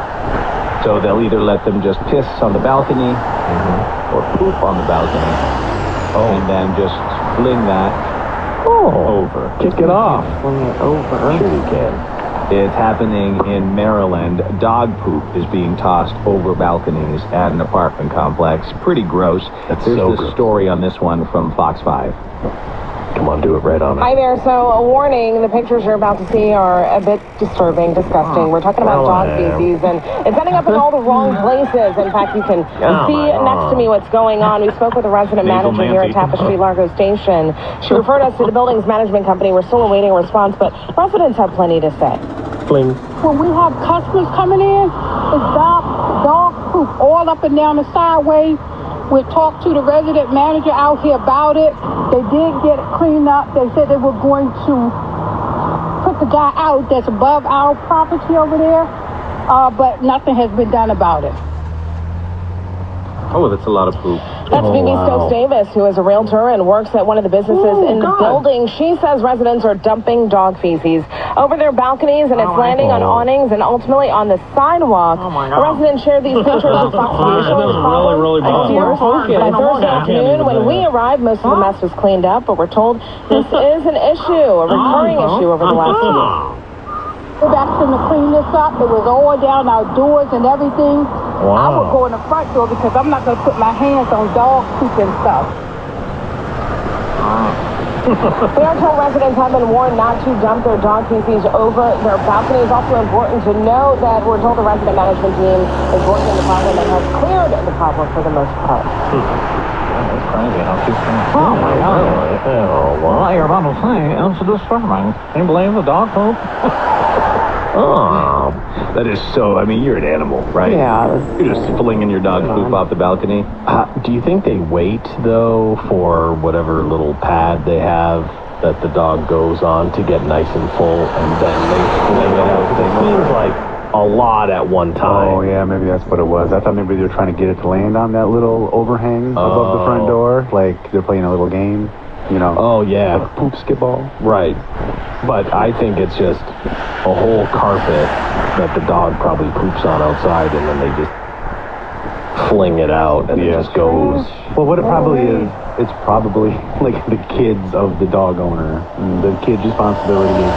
So they'll either let them just piss on the balcony or poop on the balcony, and then just fling that over.
Kick it off.
Fling it over.
Sure you can.
It's happening in Maryland. Dog poop is being tossed over balconies at an apartment complex. Pretty gross.
That's
Here's
so
the
gross.
story on this one from Fox 5.
Come on, do it right on it.
Hi there. So, a warning, the pictures you're about to see are a bit disturbing, disgusting. We're talking about dog feces, and it's ending up in all the wrong places. In fact, you can see next to me what's going on. We spoke with a resident manager here at Tapestry Largo Station. She referred us to the building's management company. We're still awaiting a response, but residents have plenty to say.
Fling.
When we have customers coming in, it's dog poop all up and down the sideway. We talked to the resident manager out here about it. They did get it cleaned up. They said they were going to put the guy out that's above our property over there, but nothing has been done about it.
Oh, that's a lot of poop.
That's Vivi Stokes Davis, who is a realtor and works at one of the businesses in the building. She says residents are dumping dog feces over their balconies, and it's landing on awnings and ultimately on the sidewalk. A resident shared these pictures with Fox News showing the problem. By Thursday afternoon, when we arrived, most of the mess was cleaned up, but we're told this is an issue, a recurring issue over the last few years.
We've asked them to clean this up. It was all down our doors and everything. I would go in the front door because I'm not going to put my hands on dog poop and stuff.
We are told residents have been warned not to dump their dog feces over their balconies. Also important to know that we're told the resident management team is working the problem and has cleared the problem for the most part.
That's crazy. How cute.
Oh, my God. Oh,
Well, you're about to say, it's disturbing. Can you blame the dog poop?
Oh, that is so. I mean, you're an animal, right?
Yeah.
You're just flinging your dog poop off the balcony. Do you think they wait though for whatever little pad they have that the dog goes on to get nice and full, and then they fling it out? It seems like a lot at one time.
Oh, yeah, maybe that's what it was. I thought maybe they were trying to get it to land on that little overhang above the front door, like they're playing a little game, you know.
Oh, yeah.
Like a poop skip ball.
Right. But I think it's just a whole carpet that the dog probably poops on outside, and then they just fling it out, and it just goes.
Well, what it probably is, it's probably like the kids of the dog owner. And the kid's responsibility is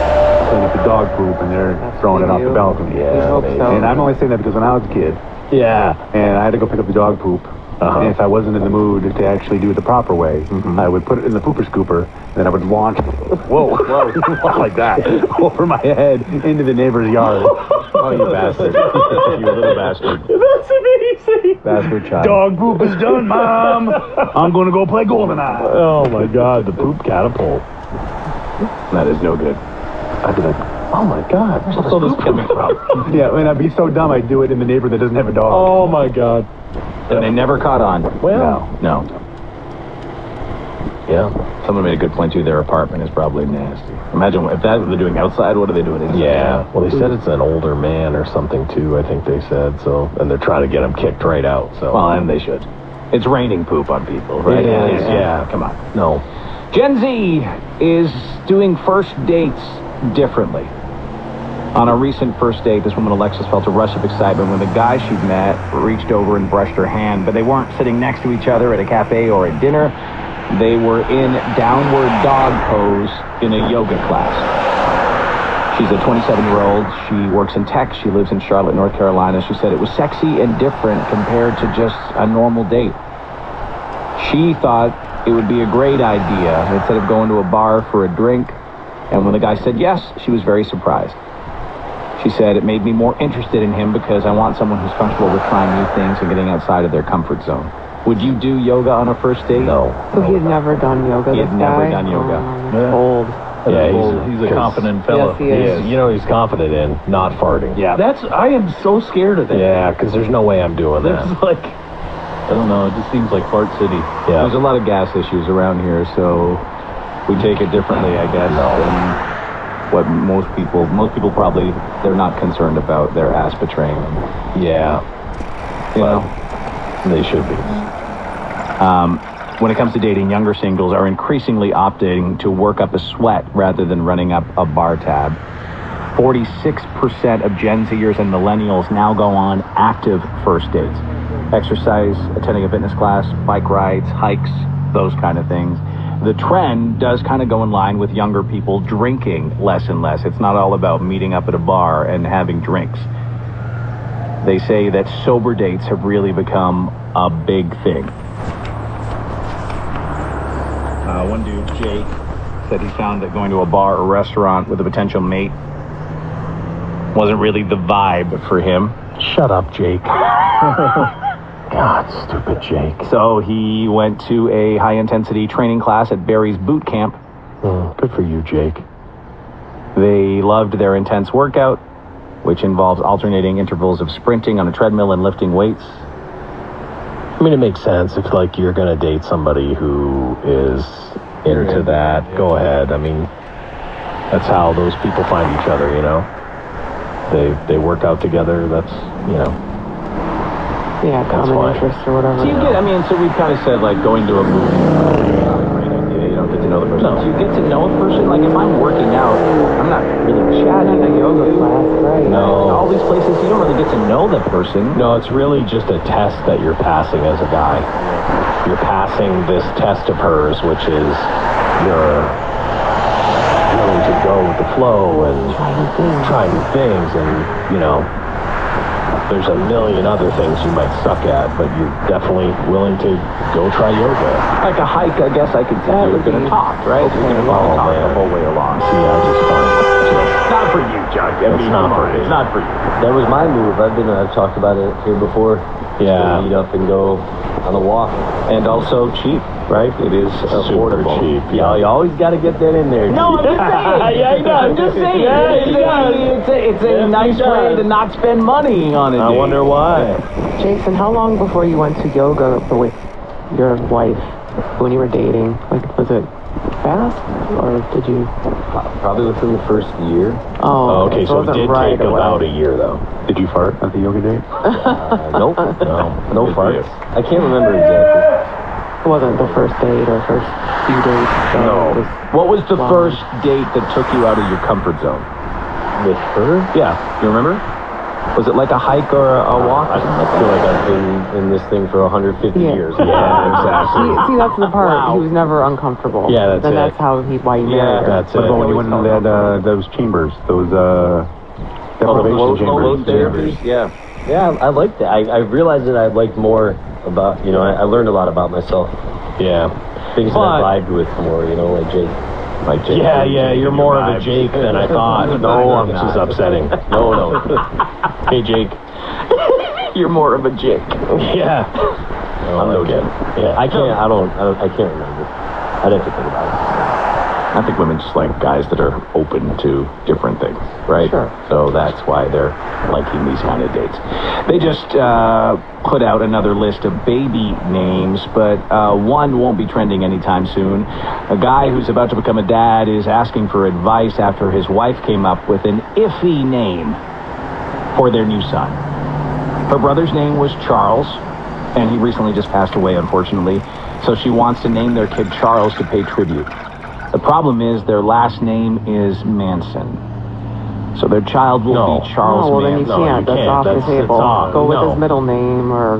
cleaning up the dog poop, and they're throwing it off the balcony.
Yeah,
and I'm only saying that because when I was a kid, and I had to go pick up the dog poop, and if I wasn't in the mood to actually do it the proper way, I would put it in the pooper scooper, and then I would launch, like that, over my head into the neighbor's yard. Oh, you bastard. You little bastard.
That's amazing.
Bastard child.
Dog poop is done, Mom.
I'm going to go play GoldenEye.
Oh, my God. The poop catapult. That is no good. I'd be like, oh, my God. Where's all this coming from?
Yeah, and I'd be so dumb I'd do it in the neighborhood that doesn't have a dog.
Oh, my God.
And they never caught on.
Well,
No.
Yeah.
Someone made a good point, too. Their apartment is probably nasty. Imagine if that they're doing outside, what are they doing inside?
Yeah. Well, they said it's an older man or something, too, I think they said. So, and they're trying to get him kicked right out. So.
Well, and they should. It's raining poop on people, right?
Yeah.
Come on.
No.
Gen Z is doing first dates differently. On a recent first date, this woman, Alexis, felt a rush of excitement when the guy she'd met reached over and brushed her hand, but they weren't sitting next to each other at a cafe or at dinner. They were in downward dog pose in a yoga class. She's a 27-year-old. She works in tech. She lives in Charlotte, North Carolina. She said it was sexy and different compared to just a normal date. She thought it would be a great idea instead of going to a bar for a drink. And when the guy said yes, she was very surprised. She said, it made me more interested in him because I want someone who's comfortable with trying new things and getting outside of their comfort zone. Would you do yoga on a first date?
No.
So he had never done yoga.
He had never done yoga.
Old.
Yeah,
he's a confident fellow.
Yes, he is.
You know he's confident in not farting.
Yeah. I am so scared of that.
Yeah, because there's no way I'm doing that.
It's like, I don't know, it just seems like Fart City.
Yeah.
There's a lot of gas issues around here, so we take it differently, I guess, than what most people probably, they're not concerned about their ass betraying them.
Yeah.
You know?
They should be.
When it comes to dating, younger singles are increasingly opting to work up a sweat rather than running up a bar tab. 46% of Gen Zers and millennials now go on active first dates. Exercise, attending a fitness class, bike rides, hikes, those kind of things. The trend does kind of go in line with younger people drinking less and less. It's not all about meeting up at a bar and having drinks. They say that sober dates have really become a big thing. One dude, Jake, said he found that going to a bar or restaurant with a potential mate wasn't really the vibe for him.
Shut up, Jake. God, stupid Jake.
So he went to a high-intensity training class at Barry's Boot Camp.
Good for you, Jake.
They loved their intense workout, which involves alternating intervals of sprinting on a treadmill and lifting weights.
I mean, it makes sense if, like, you're going to date somebody who is into that. Go ahead. I mean, that's how those people find each other, you know? They work out together. That's, you know.
Yeah, common interest or whatever.
So you get, I mean, so we've kind of said, like, going to a movie is not a great idea. You don't get to know the person. No. So you get to know a person. Like, if I'm working out, I'm not really chatting.
Not a yoga class, right?
No. All these places, you don't really get to know the person.
No, it's really just a test that you're passing as a guy. You're passing this test of hers, which is you're willing to go with the flow and try new things and, you know, there's a million other things you might suck at, but you're definitely willing to go try yoga.
Like a hike, I guess I could tell you're going to talk, right? You're going to talk the whole way along.
See, I just find
Not for you, Chuck. I mean, it's not for you.
That was my move. I've talked about it here before.
Yeah.
Meet up and go on a walk.
And also cheap, right? It is affordable.
cheap.
Yeah, you always got to get that in there.
No, I'm just saying.
Yeah, he does.
I'm just saying.
Yeah,
It's a nice way to not spend money on it.
I wonder why.
Jason, how long before you went to yoga with your wife when you were dating? Like, was it fast, or did you?
Probably within the first year.
Oh,
okay, so it did take about a year, though.
Did you fart at the yoga date?
Nope. No farts. I can't remember exactly.
It wasn't the first date or first few dates.
No. What was the first date that took you out of your comfort zone?
With her?
Yeah, you remember? Was it like a hike or a walk?
I feel like I've been in this thing for 150 years.
Yeah, exactly.
See, that's the part. He was never uncomfortable.
Yeah, that's
and
it.
that's why he married her.
That's
What
it.
about when you went into that, those chambers, those deprivation chambers?
Therapies? Yeah. Yeah, I liked that. I realized that I liked more about, I learned a lot about myself.
Yeah.
Things that I vibed with more, like Jake.
Yeah, you're more of a Jake than I thought. No, this is upsetting. No. Hey, Jake.
You're more of a Jake.
Yeah.
I'm no Jake.
Yeah.
I can't remember. I'd have to think about it.
I think women just like guys that are open to different things, right?
Sure.
So that's why they're liking these kind of dates. They just put out another list of baby names, but one won't be trending anytime soon. A guy who's about to become a dad is asking for advice after his wife came up with an iffy name for their new son. Her brother's name was Charles, and he recently just passed away, unfortunately. So she wants to name their kid Charles to pay tribute. The problem is their last name is Manson. So their child will be Charles
well, then
Manson.
you can't. That's off the table. Go with his middle name or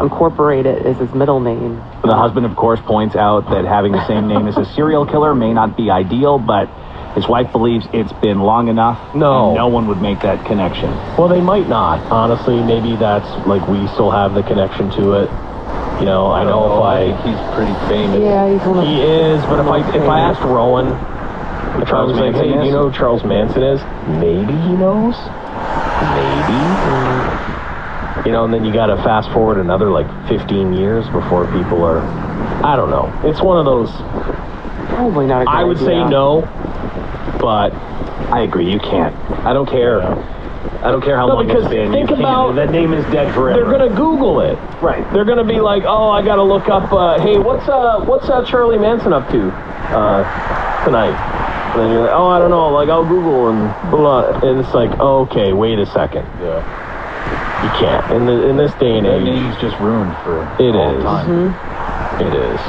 incorporate it as his middle name.
The husband, of course, points out that having the same name as a serial killer may not be ideal, but his wife believes it's been long enough. And no one would make that connection.
Well, they might not. Honestly, maybe that's like we still have the connection to it. I know
I think he's pretty famous.
Yeah,
he is. But if I asked Rowan, if I was like, hey, do you know who Charles Manson is? Maybe he knows. Maybe. And then you got to fast forward another 15 years before people are. I don't know. It's one of those.
Probably not a good
I would say no, but
I agree. You can't.
I don't care. I don't care how long it's been. Think about that name is dead forever. They're gonna Google it.
Right.
They're gonna be like, oh, I gotta look up. Hey, what's Charlie Manson up to tonight? And then you're like, oh, I don't know. I'll Google and blah. And it's like, oh, okay, wait a second. Yeah. You can't. In this day and age,
that name's just ruined for
all time.
Mm-hmm.
It is.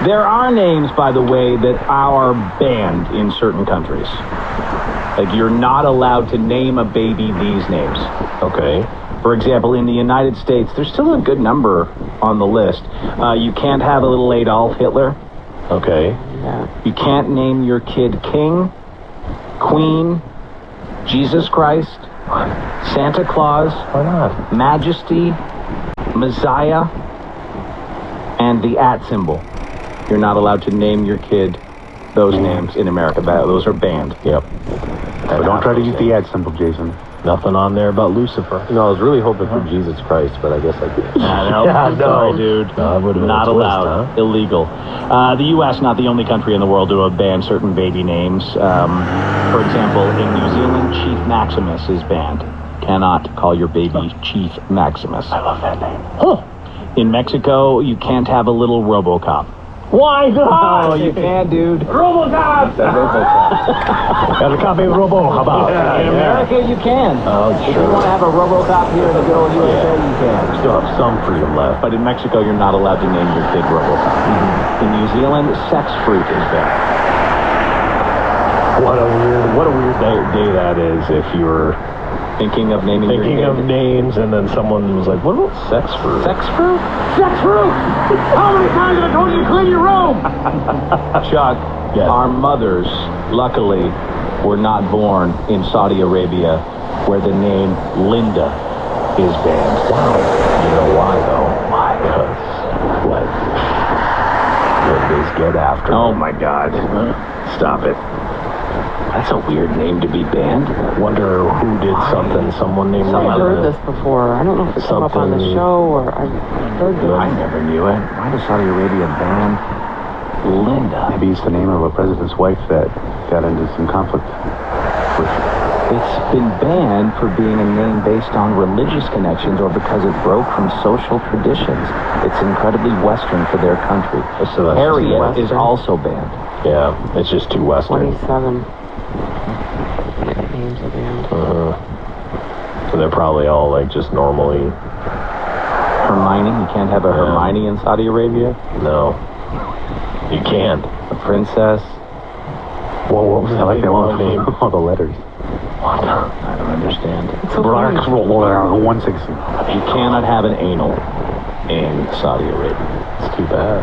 There are names, by the way, that are banned in certain countries. You're not allowed to name a baby these names.
Okay.
For example, in the United States, there's still a good number on the list. You can't have a little Adolf Hitler.
Okay.
Yeah.
You can't name your kid King, Queen, Jesus Christ, Santa Claus,
why not?
Majesty, Messiah, and the @ symbol. You're not allowed to name your kid those names in America. Those are banned.
Yep.
But don't try to use the @ symbol, Jason.
Nothing on there about Lucifer.
I was really hoping for Jesus Christ, but I guess I can't.
No, dude. Not allowed. Illegal. The U.S. not the only country in the world to have banned certain baby names. For example, in New Zealand, Chief Maximus is banned. Cannot call your baby Chief Maximus.
I love that name.
Huh. In Mexico, you can't have a little RoboCop.
Why not?
Oh, you can, dude.
RoboCop!
Got a copy of RoboCop. In America, you can.
Oh,
If you want to have a RoboCop here in the good old USA, you can.
Still have some freedom left.
But in Mexico, you're not allowed to name your kid RoboCop. In New Zealand, Sex Freak is banned.
What a weird day that is if you're
thinking of naming your kid.
Names, and then someone was like, what about Sex Fruit?
Sex Fruit?
Sex fruit! How many times have I told you to clean your room?
Chuck, our mothers, luckily, were not born in Saudi Arabia, where the name Linda
is banned. Wow. You know why, though? Why? Because what they get after.
Oh my God. Stop it. That's a weird name to be banned.
Wonder who did something. Someone named
I've heard this before. I don't know if it's come up on the show or I've heard this.
I never knew it. Why does Saudi Arabia ban Linda?
Maybe it's the name of a president's wife that got into some conflict with.
It's been banned for being a name based on religious connections or because it broke from social traditions. It's incredibly Western for their country.
So
Harriet is also banned.
Yeah, it's just too Western.
27 names are banned.
So they're probably all like just normally.
Hermione, you can't have a Hermione in Saudi Arabia?
No. You can't.
A princess?
Well, what was that?
I like that one.
Name?
All the letters.
What? I don't understand.
It's so funny.
160.
You cannot have an anal in Saudi Arabia.
It's too bad.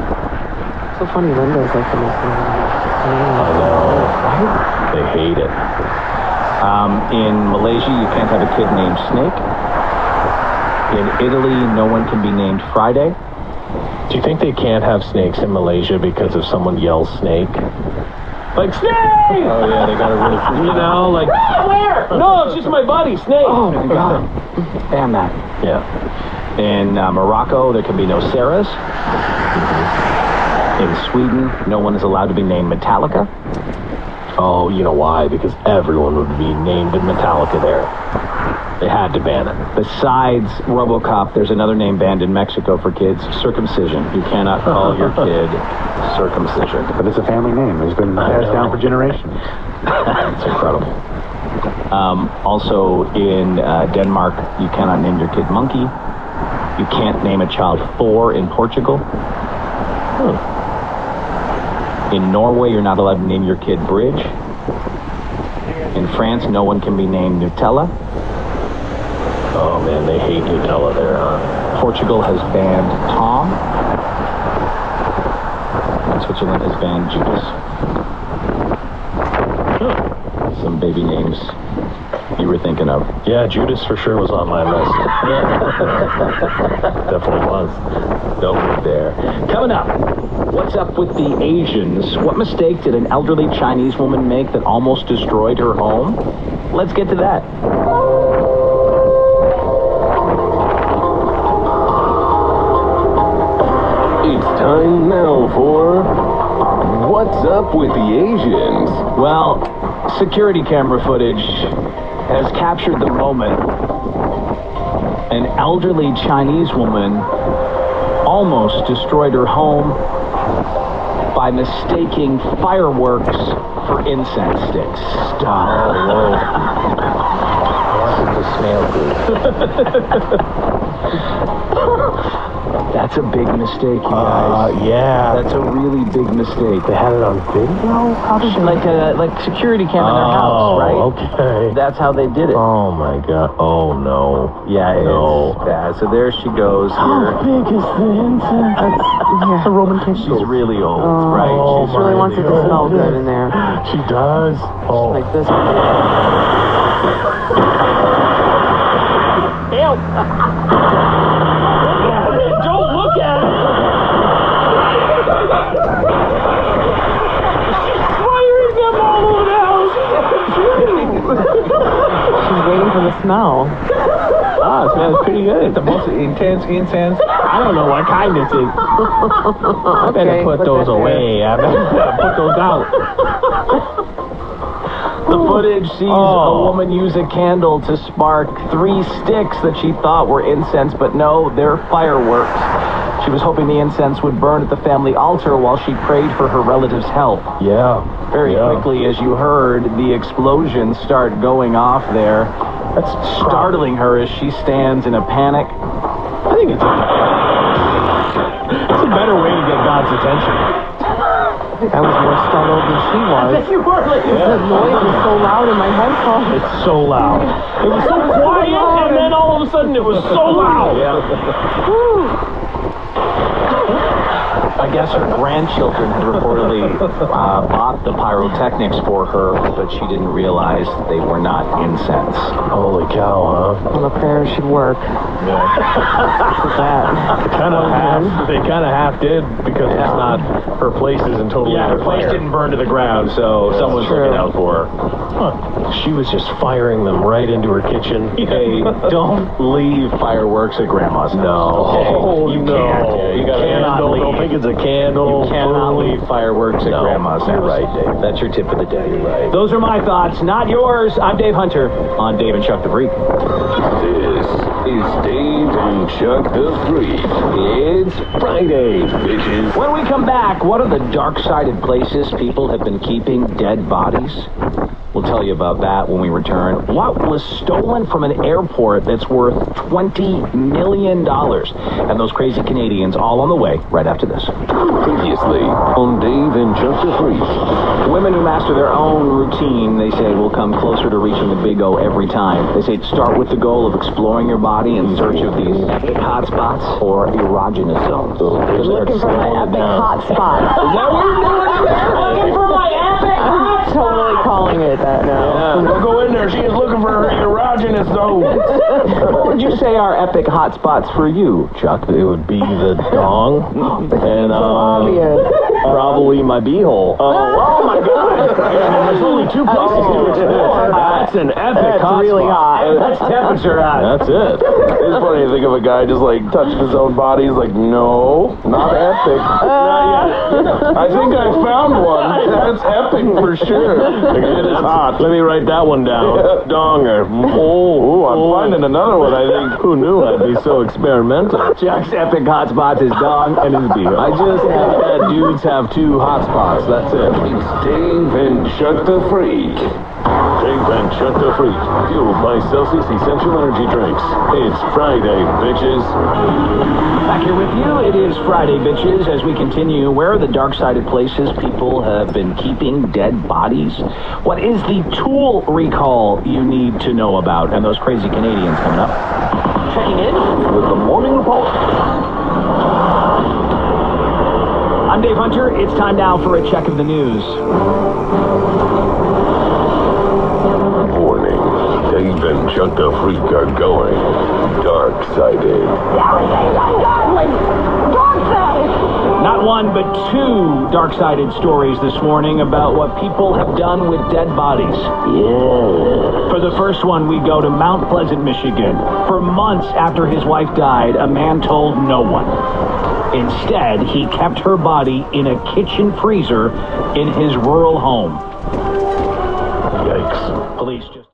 So funny, Linda's like the most
I know.
right?
They hate it.
In Malaysia, you can't have a kid named Snake. In Italy, no one can be named Friday.
Do you think they can't have snakes in Malaysia because if someone yells snake? Like, snake! Oh, yeah, they gotta really, you know, like... Where? No, it's just my buddy, Snake.
Oh, my God. Damn that.
Yeah.
In Morocco, there can be no Sarahs. In Sweden, no one is allowed to be named Metallica.
Oh, you know why? Because everyone would be named in Metallica there. They had to ban it.
Besides RoboCop, there's another name banned in Mexico for kids, circumcision. You cannot call your kid circumcision.
But it's a family name. It's been passed down for generations.
It's incredible. Also, in Denmark, you cannot name your kid Monkey. You can't name a child Thor in Portugal. In Norway, you're not allowed to name your kid Bridge. In France, no one can be named Nutella.
Oh, man, they hate Nutella there, huh?
Portugal has banned Tom. And Switzerland has banned Judas. Some baby names you were thinking of.
Yeah, Judas for sure was on my list. Definitely was.
Don't look there. Coming up, what's up with the Asians? What mistake did an elderly Chinese woman make that almost destroyed her home? Let's get to that.
It's time now for What's Up with the Asians?
Well, security camera footage has captured the moment an elderly Chinese woman almost destroyed her home by mistaking fireworks for incense sticks. Stop. That's a big mistake, you guys.
Yeah.
That's a really big mistake.
They had it on video?
How did like security cam in their house, right?
Okay.
That's how they did it.
Oh my God. Oh no.
Yeah, it's bad. So there she goes here.
How big is the incense?
Yeah.
The Roman candle.
She's really old, right?
Oh, she really wants it to smell good in there.
She does. Oh.
Like this.
Ew. Don't look at it. She's firing them all over the house.
She's waiting for the smell.
Ah, it smells pretty good. It's the most intense incense. I don't know what kind this is. I better put those away. I better put those out.
The footage sees a woman use a candle to spark 3 sticks that she thought were incense, but no, they're fireworks. She was hoping the incense would burn at the family altar while she prayed for her relatives' health.
Yeah.
Very quickly, as you heard, the explosions start going off there. That's startling her as she stands in a panic.
I think it's a better way to get God's attention.
I think I was more startled than she was.
You were like,
The noise was so loud in my headphones.
It's so loud. It was so quiet, and then all of a sudden it was so loud.
I guess her grandchildren had reportedly bought the pyrotechnics for her, but she didn't realize they were not incense.
Holy cow, huh?
Well, the prayer should work.
They kind of half did because it's not her place isn't totally.
Yeah, her place didn't burn to the ground, so someone's looking out for her.
She was just firing them right into her kitchen.
Hey, don't leave fireworks at Grandma's.
No.
You
no.
can't. You cannot leave.
Don't think it's a candle.
You cannot leave fireworks at Grandma's.
You're right, Dave.
That's your tip of the day.
You're right.
Those are my thoughts, not yours. I'm Dave Hunter on Dave and Chuck the Freak.
This is Dave and Chuck the Freak. It's Friday, bitches.
When we come back, what are the dark-sided places people have been keeping dead bodies? We'll tell you about that when we return. What was stolen from an airport that's worth $20 million? And those crazy Canadians all on the way right after this.
Previously on Dave and Chuck the Freak.
Women who master their own routine, they say, will come closer to reaching the big O every time. They say start with the goal of exploring your body in search of these hot spots or erogenous zones.
Looking for my epic hot spot.
Is that what you're doing?
Looking for my epic hot spot. Totally calling it that now.
Don't go in there. She is looking for her erogenous zone.
What would you say are epic hot spots for you, Chuck?
It would be the dong and
Obvious.
probably my beehole.
Oh my God!
There's only two places to explore. That's an epic hot
really
spot.
hot.
That's temperature hot.
That's it.
It's funny to think of a guy just like touching his own body. He's like, no, not epic. I think I found one. That's epic for sure. It is hot.
Let me write that one down. Donger.
Oh, I'm finding another one. I think.
Who knew I'd be so experimental?
Chuck's epic hot spots is dong and his beehole.
I just think that dudes have two hot spots. That's it.
It's Dave and Chuck the Freak.
Dave and Chuck the Freak, fueled by Celsius Essential Energy Drinks. It's Friday, bitches.
Back here with you, it is Friday, bitches, as we continue. Where are the dark-sided places people have been keeping dead bodies? What is the tool recall you need to know about? And those crazy Canadians coming up. Checking in with the Morning Report. I'm Dave Hunter. It's time now for a check of the news.
Warning. Dave and Chuck the Freak are going dark-sided.
Not one, but two dark-sided stories this morning about what people have done with dead bodies. Yeah. For the first one, we go to Mount Pleasant, Michigan. For months after his wife died, a man told no one. Instead, he kept her body in a kitchen freezer in his rural home. Yikes. Police just...